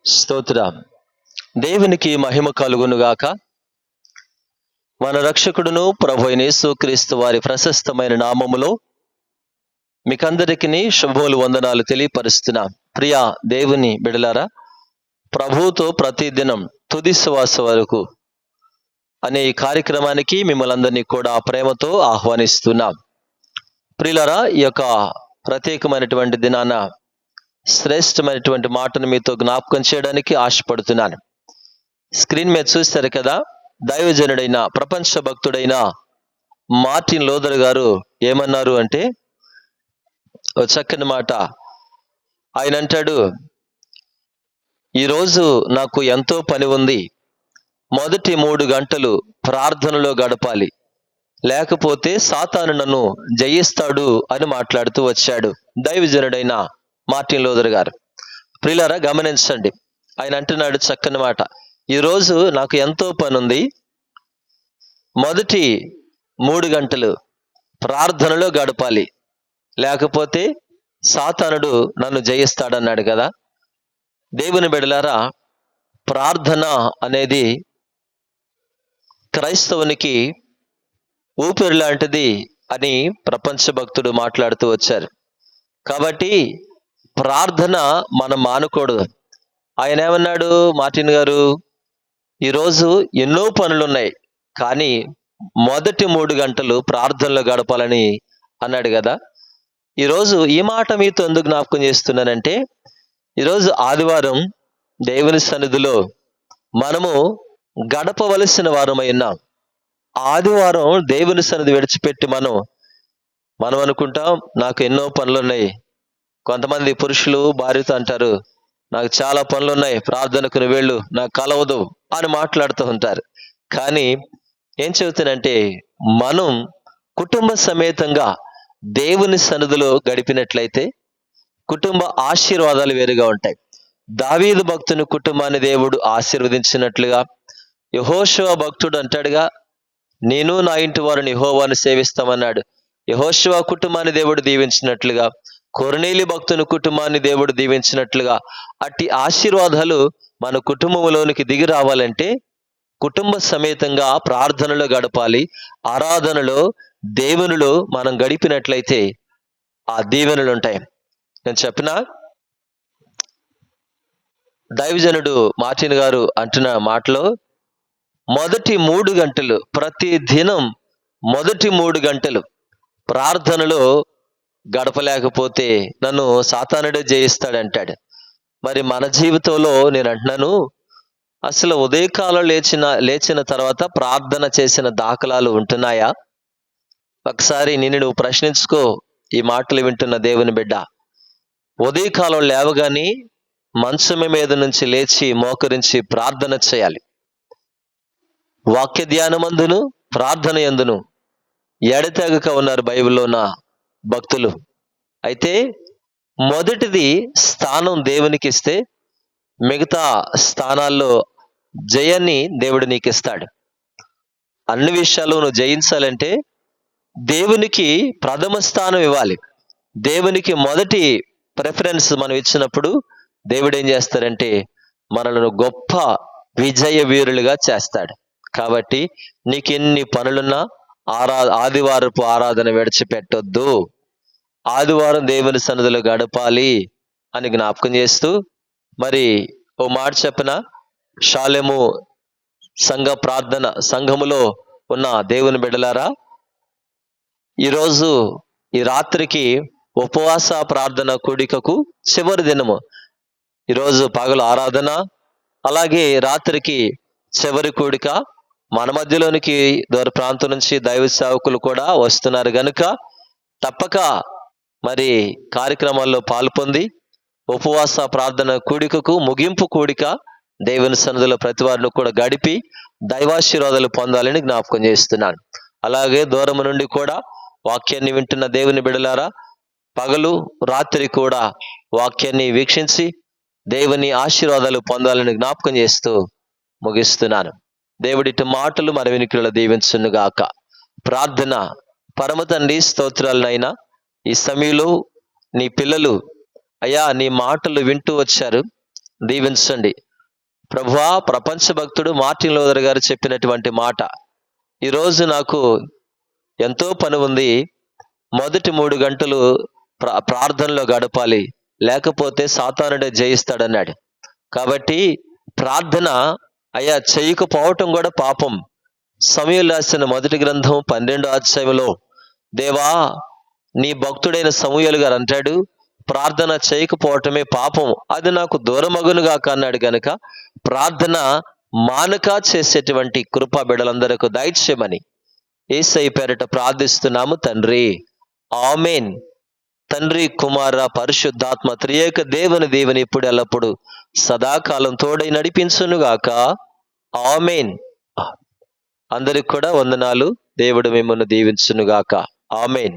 స్తోత్రం. దేవునికి మహిమ కలుగునుగాక. మన రక్షకుడును ప్రభు అయిన యేసుక్రీస్తు వారి ప్రశస్తమైన నామములో మీకందరికీ శుభములు వందనాలు తెలియపరుస్తున్నాం. ప్రియ దేవుని బిడలారా, ప్రభువుతో ప్రతిదినం తుది శ్వాస వరకు అనే ఈ కార్యక్రమానికి మిమ్మల్ని అందరినీ కూడా ప్రేమతో ఆహ్వానిస్తున్నాం. ప్రియులారా, ఈ యొక్క ప్రత్యేకమైనటువంటి దినాన శ్రేష్టమైనటువంటి మాటను మీతో జ్ఞాపకం చేయడానికి ఆశపడుతున్నాను. స్క్రీన్ మీద చూస్తారు కదా, దైవజనుడైన ప్రపంచ భక్తుడైన మార్టిన్ లూథర్ గారు ఏమన్నారు అంటే, ఒక చక్కని మాట. ఆయన అంటాడు, ఈరోజు నాకు ఎంతో పని ఉంది, మొదటి 3 గంటలు ప్రార్థనలో గడపాలి, లేకపోతే సాతాను నన్ను జయిస్తాడు అని మాట్లాడుతూ వచ్చాడు దైవజనుడైన మార్టిన్ లూథర్ గారు. ప్రియులారా, గమనించండి, ఆయన అంటున్నాడు చక్కని మాట. ఈరోజు నాకు ఎంతో పని ఉంది, మొదటి 3 గంటలు ప్రార్థనలో గడపాలి, లేకపోతే సాతానుడు నన్ను జయిస్తాడన్నాడు కదా. దేవుని బిడ్డలారా, ప్రార్థన అనేది క్రైస్తవునికి ఊపిరి లాంటిది అని ప్రపంచ భక్తుడు మాట్లాడుతూ వచ్చారు. కాబట్టి ప్రార్థన మనం మానకూడదు. ఆయన ఏమన్నాడు మార్టిన్ గారు, ఈరోజు ఎన్నో పనులున్నాయి, కానీ మొదటి 3 గంటలు ప్రార్థనలో గడపాలని అన్నాడు కదా. ఈరోజు ఈ మాట మీతో ఎందుకు జ్ఞాపకం చేస్తున్నానంటే, ఈరోజు ఆదివారం దేవుని సన్నిధిలో మనము గడపవలసిన వారమై ఉన్నాం. ఆదివారం దేవుని సన్నిధి విడిచిపెట్టి మనం అనుకుంటాం, నాకు ఎన్నో పనులున్నాయి. కొంతమంది పురుషులు భార్యతో అంటారు, నాకు చాలా పనులున్నాయి, ప్రార్థనకు నువ్వు వెళ్ళు, నాకు కలవదు అని మాట్లాడుతూ ఉంటారు. కానీ ఏం చెబుతానంటే, మనం కుటుంబ సమేతంగా దేవుని సన్నిధిలో గడిపినట్లయితే కుటుంబ ఆశీర్వాదాలు వేరుగా ఉంటాయి. దావీదు భక్తుని కుటుంబాన్ని దేవుడు ఆశీర్వదించినట్లుగా యెహోషువ భక్తుడు అంటాడుగా, నేను నా ఇంటి వారిని యెహోవాను సేవిస్తామన్నాడు. యెహోషువ కుటుంబాన్ని దేవుడు దీవించినట్లుగా, కొర్నేలి భక్తుని కుటుంబాన్ని దేవుడు దీవించినట్లుగా, అట్టి ఆశీర్వాదాలు మన కుటుంబంలోనికి దిగి రావాలంటే కుటుంబ సమేతంగా ప్రార్థనలో గడపాలి. ఆరాధనలో దేవునిలో మనం గడిపినట్లయితే ఆ దీవెనలు ఉంటాయి. నేను చెప్పిన దైవజనుడు మార్టిన్ గారు అంటున్న మాటలో, మొదటి 3 గంటలు ప్రతి దినం మొదటి 3 గంటలు ప్రార్థనలో గడపలేకపోతే నన్ను సాతానుడే జయిస్తాడంటాడు. మరి మన జీవితంలో నేను అంటున్నాను, అసలు ఉదయకాలం లేచిన తర్వాత ప్రార్థన చేసిన దాఖలాలు ఉంటున్నాయా? ఒకసారి నువ్వు ప్రశ్నించుకో. ఈ మాటలు వింటున్న దేవుని బిడ్డ, ఉదయకాలం లేవగానే మంచం మీద నుంచి లేచి మోకరించి ప్రార్థన చేయాలి. వాక్య ధ్యానమందును ప్రార్థన యందును ఎడతెగక ఉన్నారు బైబిల్లో ఉన్న భక్తులు. అయితే మొదటిది స్థానం దేవునికి ఇస్తే మిగతా స్థానాల్లో జయాన్ని దేవుడు నీకు ఇస్తాడు. అన్ని విషయాలు నువ్వు జయించాలంటే దేవునికి ప్రథమ స్థానం ఇవ్వాలి. దేవునికి మొదటి ప్రిఫరెన్స్ మనం ఇచ్చినప్పుడు దేవుడు ఏం చేస్తాడంటే మనలను గొప్ప విజయ వీరులుగా చేస్తాడు. కాబట్టి నీకెన్ని పనులున్నా ఆదివారపు ఆరాధన విడిచిపెట్టొద్దు. ఆదివారం దేవుని సన్నిధిలో గడపాలి అని జ్ఞాపకం చేస్తూ, మరి ఓ మాట చెప్పిన, షాలెము సంఘములో ఉన్న దేవుని బిడ్డలారా, ఈరోజు ఈ రాత్రికి ఉపవాస ప్రార్థన కూడికకు చివరి దినము. ఈరోజు పగలు ఆరాధన, అలాగే రాత్రికి చివరి కూడిక. మన మధ్యలోనికి దూర ప్రాంతం నుంచి దైవ సేవకులు కూడా వస్తున్నారు గనుక తప్పక మరి కార్యక్రమాల్లో పాల్పొంది ఉపవాస ప్రార్థన కూడికకు ముగింపు కూడిక దేవుని సన్నిధిలో ప్రతి వారిని కూడా గడిపి దైవాశీర్వాదాలు పొందాలని జ్ఞాపకం చేస్తున్నాను. అలాగే దూరం నుండి కూడా వాక్యాన్ని వింటున్న దేవుని బిడలారా, పగలు రాత్రి కూడా వాక్యాన్ని వీక్షించి దేవుని ఆశీర్వాదాలు పొందాలని జ్ఞాపకం చేస్తూ ముగిస్తున్నాను. దేవుడిటి మాటలు మన వినికిడిలో దీవించునుగాక. ప్రార్థన. పరమ తండ్రి, స్తోత్రాలనైనా ఈ సమయంలో నీ పిల్లలు అయ్యా నీ మాటలు వింటూ వచ్చారు. దీవించండి. ప్రభువా, ప్రపంచ భక్తుడు మార్టిన్ లూథర్ గారు చెప్పినటువంటి మాట, ఈరోజు నాకు ఎంతో పని ఉంది, మొదటి 3 గంటలు ప్రార్థనలో గడపాలి, లేకపోతే సాతానుడే జయిస్తాడన్నాడు. కాబట్టి ప్రార్థన చేయకపోవటం కూడా పాపం. సమూయేలు రాసిన మొదటి గ్రంథం 12వ అధ్యాయంలో, దేవా, నీ భక్తుడైన సమూయేలు గారు అంటాడు, ప్రార్థన చేయకపోవటమే పాపం, అది నాకు దూరమగునుగాక అన్నాడు. గనుక ప్రార్థన మానక చేసేటువంటి కృప బిడ్డలందరికీ దయచేయమని యేసయ్య పేరిట ప్రార్థిస్తున్నాము తండ్రి, ఆమేన్. తండ్రి, కుమార, పరిశుద్ధాత్మ త్రియేక దేవుని ఇప్పుడు ఎల్లప్పుడు సదాకాలం తోడై నడిపించునుగాక, ఆమేన్. అందరికి కూడా వందనాలు. దేవుడు మిమ్మల్ని దీవించునుగాక, ఆమేన్.